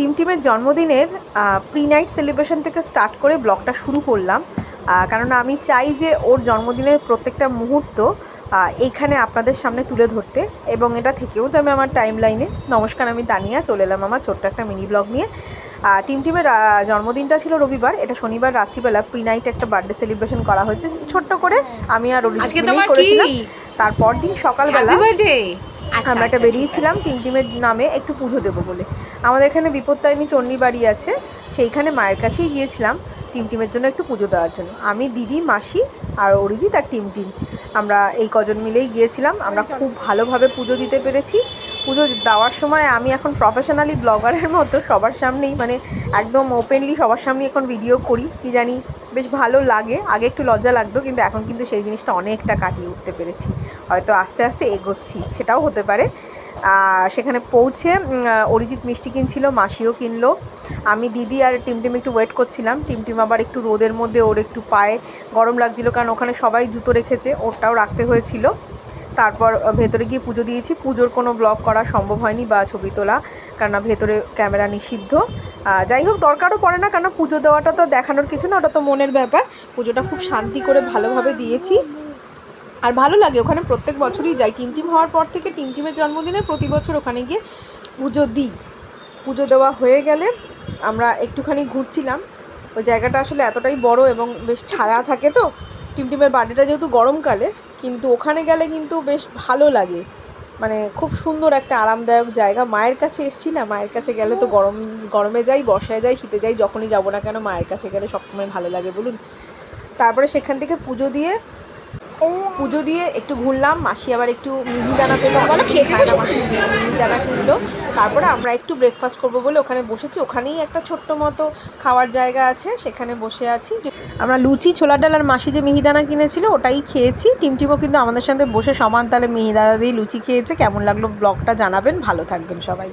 টিমটিমের জন্মদিনের pre night celebration থেকে start করে ব্লগটা শুরু করলাম, কারণ আমি চাই যে ওর জন্মদিনের প্রত্যেকটা মুহূর্ত এইখানে আপনাদের সামনে তুলে ধরতে, এবং এটা থেকেও যাবে আমার টাইম লাইনে। নমস্কার, আমি তানিয়া, চলে এলাম আমার ছোট্ট একটা মিনি ব্লগ নিয়ে। টিমটিমের জন্মদিনটা ছিল রবিবার, এটা শনিবার রাত্রিবেলা প্রি নাইট একটা বার্থডে সেলিব্রেশন করা হয়েছে ছোট্ট করে, আমি আর অরিজিৎ মিলেই করেছিলাম। তারপর দিন সকালবেলা আমরা একটা বেরিয়েছিলাম টিমটিমের নামে একটু পুজো দেবো বলে। আমাদের এখানে বিপত্তারিণী চণ্ডী বাড়ি আছে, সেইখানে মায়ের কাছেই গিয়েছিলাম টিমটিমের জন্য একটু পুজো দেওয়ার জন্য। আমি, দিদি, মাসি আর অরিজিৎ আর টিমটিম, আমরা এই কজন মিলেই গিয়েছিলাম। আমরা খুব ভালোভাবে পুজো দিতে পেরেছি। পুজো দেওয়ার সময় আমি এখন প্রফেশনালি ব্লগারের মতো সবার সামনেই, মানে একদম ওপেনলি সবার সামনে এখন ভিডিও করি, কি জানি বেশ ভালো লাগে। আগে একটু লজ্জা লাগতো, কিন্তু এখন কিন্তু সেই জিনিসটা অনেকটা কাটিয়ে উঠতে পেরেছি। হয়তো আস্তে আস্তে এগোচ্ছি, সেটাও হতে পারে। সেখানে পৌঁছে অরিজিৎ মিষ্টি কিনছিল, মাসিও কিনলো। আমি, দিদি আর টিমটিম একটু ওয়েট করছিলাম। টিমটিম আবার একটু রোদের মধ্যে, ওর একটু পায়ে গরম লাগছিল, কারণ ওখানে সবাই জুতো রেখেছে, ওরটাও রাখতে হয়েছিল। তারপর ভেতরে গিয়ে পুজো দিয়েছি। পুজোর কোনো ব্লগ করা সম্ভব হয়নি বা ছবি তোলা, কারণ ভেতরে ক্যামেরা নিষিদ্ধ। যাই হোক, দরকারও পড়ে না, কারণ পুজো দেওয়াটা তো দেখানোর কিছু না, ওটা তো মনের ব্যাপার। পুজোটা খুব শান্তি করে ভালোভাবে দিয়েছি, আর ভালো লাগে। ওখানে প্রত্যেক বছরই যাই, টিমটিম হওয়ার পর থেকে টিমটিমের জন্মদিনে প্রতি বছর ওখানে গিয়ে পুজো দিই। পুজো দেওয়া হয়ে গেলে আমরা একটুখানি ঘুরছিলাম। ওই জায়গাটা আসলে এতটাই বড় এবং বেশ ছায়া থাকে, তো টিমটিমের বার্থডেটা যেহেতু গরমকালে, কিন্তু ওখানে গেলে কিন্তু বেশ ভালো লাগে, মানে খুব সুন্দর একটা আরামদায়ক জায়গা। মায়ের কাছে এসছি না, মায়ের কাছে গেলে তো গরমে যাই, বর্ষায় যাই, শীতে যাই, যখনই যাবো না কেন মায়ের কাছে গেলে সবসময় ভালো লাগে বলুন। তারপরে সেখান থেকে পুজো দিয়ে একটু ঘুরলাম। মাসি আবার একটু মিহিদানা পেলো, অনেকটাই খায় না, মাসি মিহিদানা কিনলো। তারপরে আমরা একটু ব্রেকফাস্ট করবো বলে ওখানে বসেছি। ওখানেই একটা ছোট্ট মতো খাওয়ার জায়গা আছে, সেখানে বসে আছি। আমরা লুচি, ছোলার ডাল আর মাসি যে মিহিদানা কিনেছিল ওটাই খেয়েছি। টিমটিমও কিন্তু আমাদের সাথে বসে সমান তালে মিহিদানা দিয়ে লুচি খেয়েছে। কেমন লাগলো ব্লগটা জানাবেন, ভালো থাকবেন সবাই।